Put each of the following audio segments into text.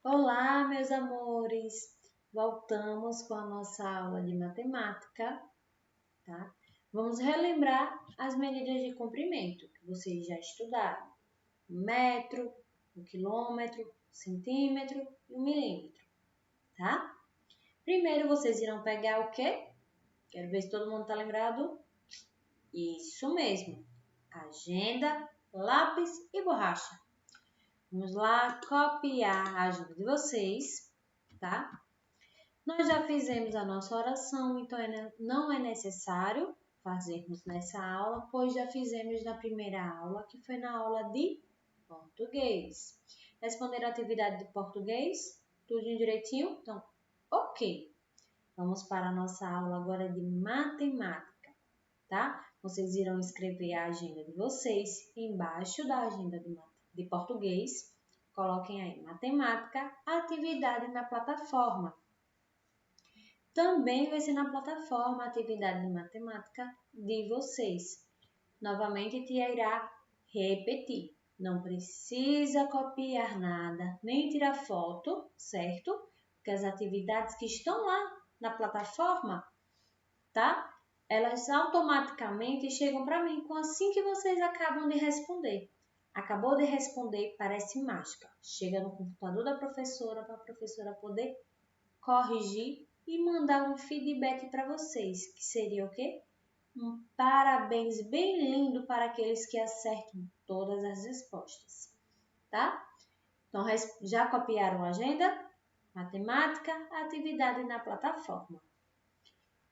Olá, meus amores! Voltamos com a nossa aula de matemática, tá? Vamos relembrar as medidas de comprimento que vocês já estudaram. O metro, o quilômetro, o centímetro e o milímetro, tá? Primeiro vocês irão pegar o quê? Quero ver se todo mundo tá lembrado. Isso mesmo, agenda, lápis e borracha. Vamos lá copiar a agenda de vocês, tá? Nós já fizemos a nossa oração, então não é necessário fazermos nessa aula, pois já fizemos na primeira aula, que foi na aula de português. Responderam a atividade de português? Tudo direitinho? Então, ok. Vamos para a nossa aula agora de matemática, tá? Vocês irão escrever a agenda de vocês embaixo da agenda de português. Coloquem aí matemática, atividade na plataforma. Também vai ser na plataforma a atividade de matemática de vocês. Novamente, tia irá repetir. Não precisa copiar nada, nem tirar foto, certo? Porque as atividades que estão lá na plataforma, tá? Elas automaticamente chegam para mim assim que vocês acabam de responder. Acabou de responder, parece mágica. Chega no computador da professora para a professora poder corrigir e mandar um feedback para vocês, que seria o quê? Um parabéns bem lindo para aqueles que acertam todas as respostas, tá? Então, já copiaram a agenda? Matemática, atividade na plataforma.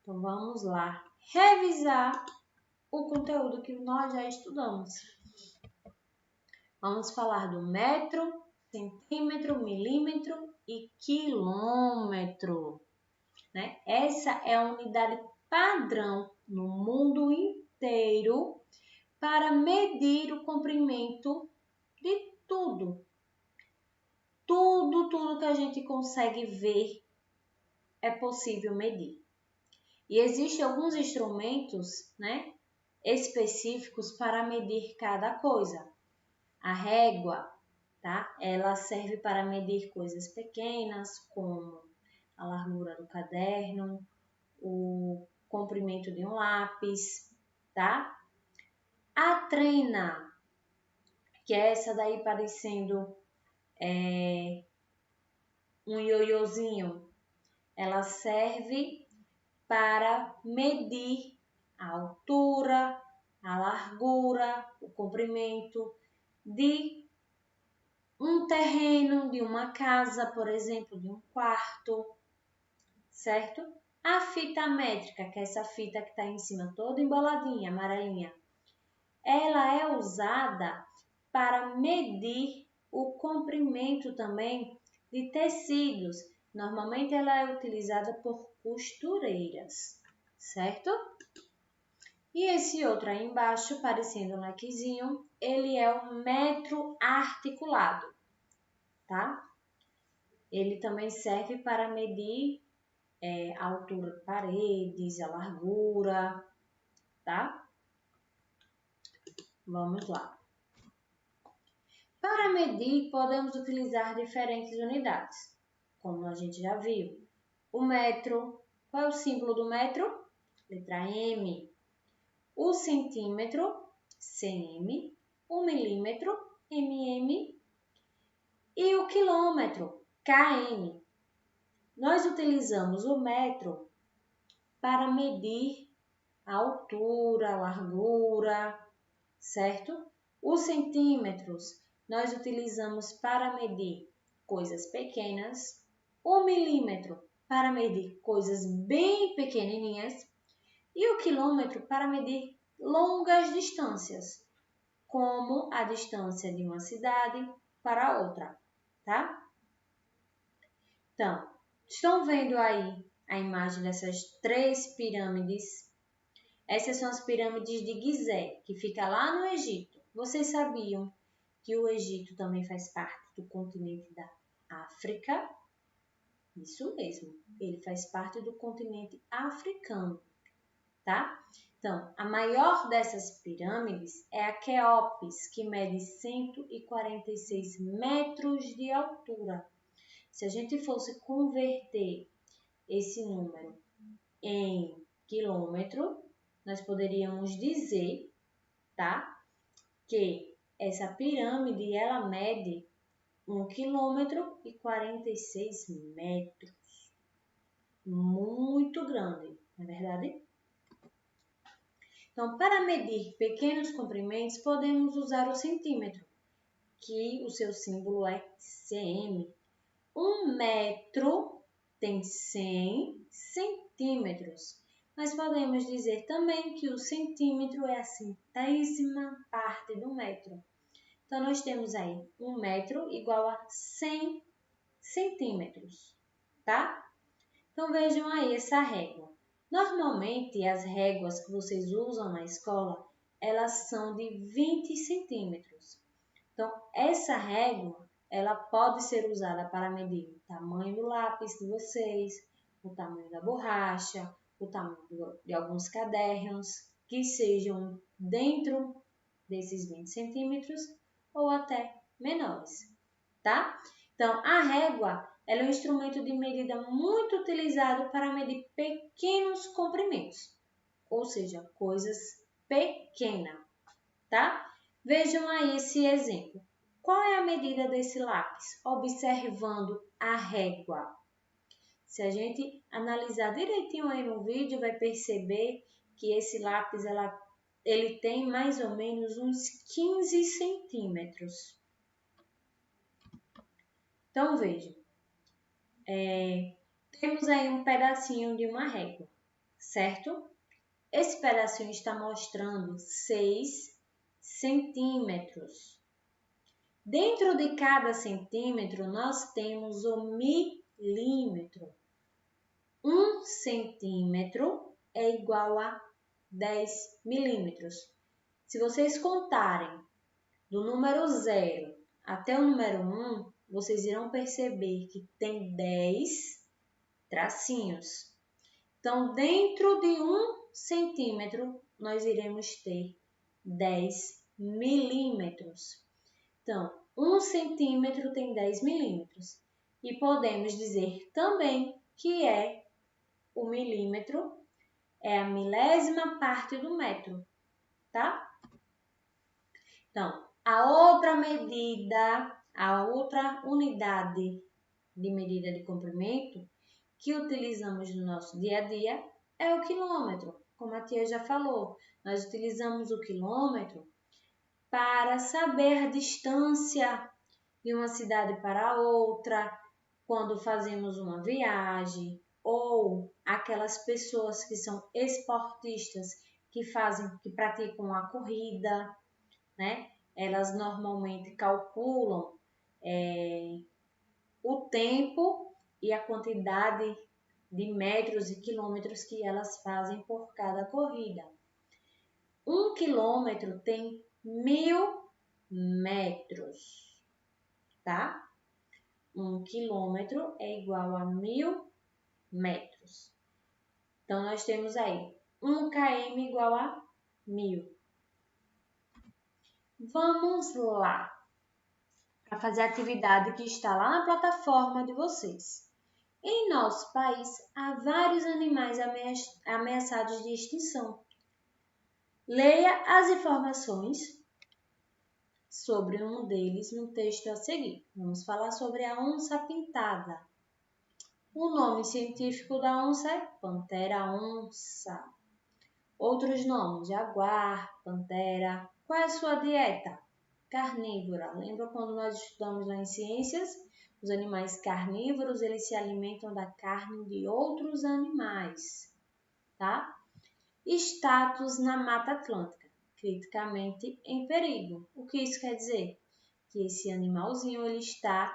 Então, vamos lá revisar o conteúdo que nós já estudamos. Vamos falar do metro, centímetro, milímetro e quilômetro, né? Essa é a unidade padrão no mundo inteiro para medir o comprimento de tudo. Tudo que a gente consegue ver é possível medir. E existem alguns instrumentos, né, específicos para medir cada coisa. A régua, tá? Ela serve para medir coisas pequenas, como a largura do caderno, o comprimento de um lápis, tá? A trena, que é essa daí parecendo um ioiôzinho, ela serve para medir a altura, a largura, o comprimento de um terreno, de uma casa, por exemplo, de um quarto, certo? A fita métrica, que é essa fita que está em cima toda emboladinha, amarelinha, ela é usada para medir o comprimento também de tecidos. Normalmente ela é utilizada por costureiras, certo? E esse outro aí embaixo, parecendo um lequezinho, ele é o metro articulado, tá? Ele também serve para medir a altura de paredes, a largura, tá? Vamos lá. Para medir, podemos utilizar diferentes unidades, como a gente já viu. O metro, qual é o símbolo do metro? Letra M. O centímetro, cm. O milímetro, mm. E o quilômetro, km. Nós utilizamos o metro para medir a altura, a largura, certo? Os centímetros nós utilizamos para medir coisas pequenas, o milímetro para medir coisas bem pequenininhas e o quilômetro para medir longas distâncias, como a distância de uma cidade para outra, tá? Então, estão vendo aí a imagem dessas 3 pirâmides? Essas são as pirâmides de Gizé, que fica lá no Egito. Vocês sabiam que o Egito também faz parte do continente da África? Isso mesmo, ele faz parte do continente africano, tá? Então, a maior dessas pirâmides é a Quéops, que mede 146 metros de altura. Se a gente fosse converter esse número em quilômetro, nós poderíamos dizer, tá? Que essa pirâmide, ela mede 1 quilômetro e 46 metros. Muito grande, não é verdade? Então, para medir pequenos comprimentos, podemos usar o centímetro, que o seu símbolo é cm. 1 metro tem 100 centímetros. Nós podemos dizer também que o centímetro é a centésima parte do metro. Então, nós temos aí 1 metro igual a 100 centímetros, tá? Então, vejam aí essa régua. Normalmente, as réguas que vocês usam na escola, elas são de 20 centímetros. Então, essa régua, ela pode ser usada para medir o tamanho do lápis de vocês, o tamanho da borracha, o tamanho de alguns cadernos, que sejam dentro desses 20 centímetros ou até menores, tá? Então, a régua ela é um instrumento de medida muito utilizado para medir pequenos comprimentos, ou seja, coisas pequenas, tá? Vejam aí esse exemplo. Qual é a medida desse lápis? Observando a régua. Se a gente analisar direitinho aí no vídeo, vai perceber que esse lápis ele tem mais ou menos uns 15 centímetros. Então, vejam. Temos aí um pedacinho de uma régua, certo? Esse pedacinho está mostrando 6 centímetros. Dentro de cada centímetro, nós temos o milímetro. 1 centímetro é igual a 10 milímetros. Se vocês contarem do número 0 até o número 1, vocês irão perceber que tem 10 tracinhos. Então, dentro de 1 centímetro, nós iremos ter 10 milímetros. Então, 1 centímetro tem 10 milímetros. E podemos dizer também que o milímetro é a milésima parte do metro, tá? Então, a outra unidade de medida de comprimento que utilizamos no nosso dia a dia é o quilômetro. Como a tia já falou, nós utilizamos o quilômetro para saber a distância de uma cidade para outra, quando fazemos uma viagem, ou aquelas pessoas que são esportistas que praticam a corrida, né? Elas normalmente calculam o tempo e a quantidade de metros e quilômetros que elas fazem por cada corrida. 1 quilômetro tem 1000 metros, tá? 1 quilômetro é igual a 1000 metros. Então, nós temos aí 1 km igual a 1000. Vamos lá para fazer a atividade que está lá na plataforma de vocês. Em nosso país, há vários animais ameaçados de extinção. Leia as informações sobre um deles no texto a seguir. Vamos falar sobre a onça-pintada. O nome científico da onça é pantera-onça. Outros nomes: jaguar, pantera. Qual é a sua dieta? Carnívora. Lembra quando nós estudamos lá em ciências? Os animais carnívoros, eles se alimentam da carne de outros animais, tá? Status na Mata Atlântica, criticamente em perigo. O que isso quer dizer? Que esse animalzinho ele está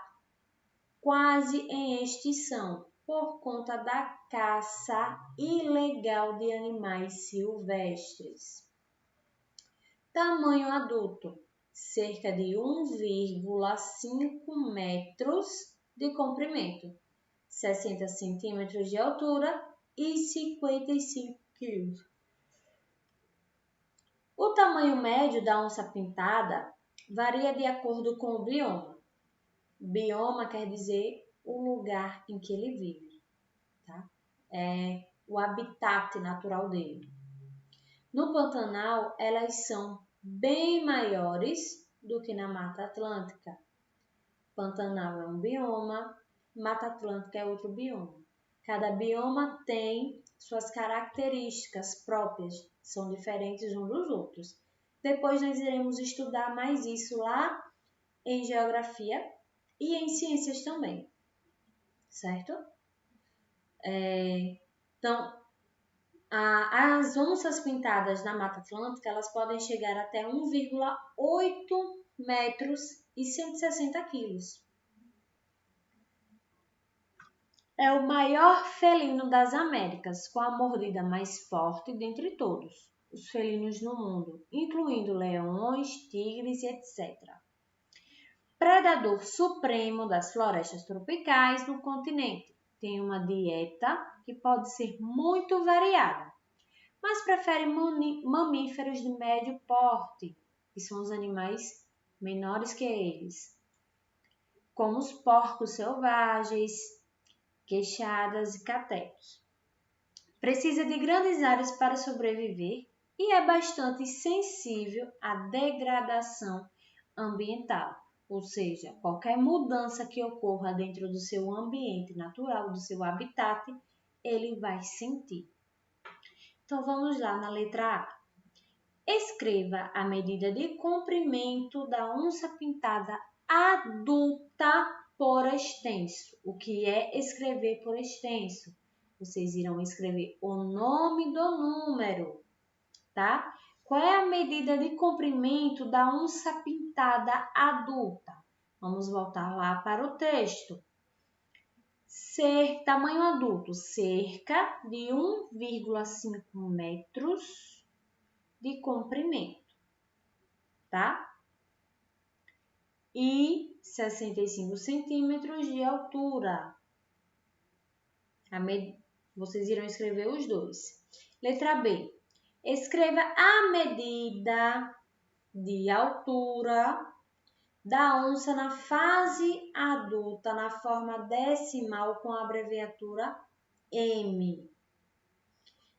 quase em extinção por conta da caça ilegal de animais silvestres. Tamanho adulto: cerca de 1,5 metros de comprimento, 60 centímetros de altura e 55 quilos. O tamanho médio da onça-pintada varia de acordo com o bioma. Bioma quer dizer o lugar em que ele vive, tá? É o habitat natural dele. No Pantanal, elas são bem maiores do que na Mata Atlântica. Pantanal é um bioma, Mata Atlântica é outro bioma. Cada bioma tem suas características próprias, são diferentes uns dos outros. Depois nós iremos estudar mais isso lá em geografia e em ciências também, certo? Então, as onças pintadas na Mata Atlântica, elas podem chegar até 1,8 metros e 160 quilos. É o maior felino das Américas, com a mordida mais forte dentre todos os felinos no mundo, incluindo leões, tigres e etc. Predador supremo das florestas tropicais do continente. Tem uma dieta que pode ser muito variada, mas prefere mamíferos de médio porte, que são os animais menores que eles, como os porcos selvagens, queixadas e catetos. Precisa de grandes áreas para sobreviver e é bastante sensível à degradação ambiental, ou seja, qualquer mudança que ocorra dentro do seu ambiente natural, do seu habitat, ele vai sentir. Então vamos lá na letra A. Escreva a medida de comprimento da onça pintada adulta por extenso. O que é escrever por extenso? Vocês irão escrever o nome do número, tá? Qual é a medida de comprimento da onça pintada adulta? Vamos voltar lá para o texto. Tamanho adulto, cerca de 1,5 metros de comprimento, tá? E 65 centímetros de altura. Vocês irão escrever os dois. Letra B. Escreva a medida de altura da onça na fase adulta na forma decimal com a abreviatura M.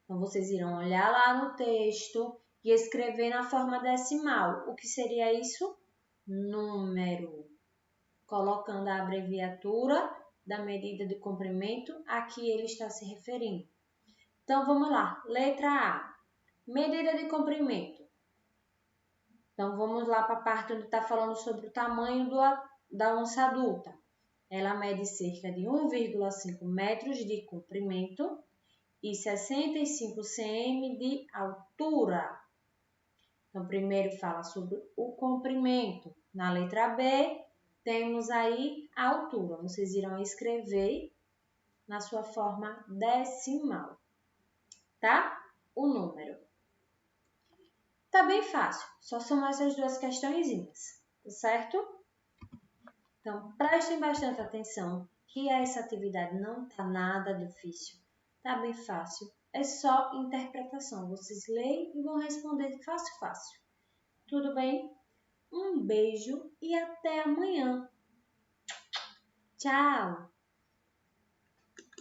Então, vocês irão olhar lá no texto e escrever na forma decimal. O que seria isso? Número. Colocando a abreviatura da medida de comprimento a que ele está se referindo. Então, vamos lá. Letra A. Medida de comprimento. Então, vamos lá para a parte onde está falando sobre o tamanho da onça adulta. Ela mede cerca de 1,5 metros de comprimento e 65 cm de altura. Então, primeiro fala sobre o comprimento. Na letra B, temos aí a altura. Vocês irão escrever na sua forma decimal, tá? O número. Tá bem fácil, só são essas duas questõezinhas, certo? Então, prestem bastante atenção que essa atividade não tá nada difícil, tá bem fácil. É só interpretação, vocês leem e vão responder fácil, fácil. Tudo bem? Um beijo e até amanhã. Tchau!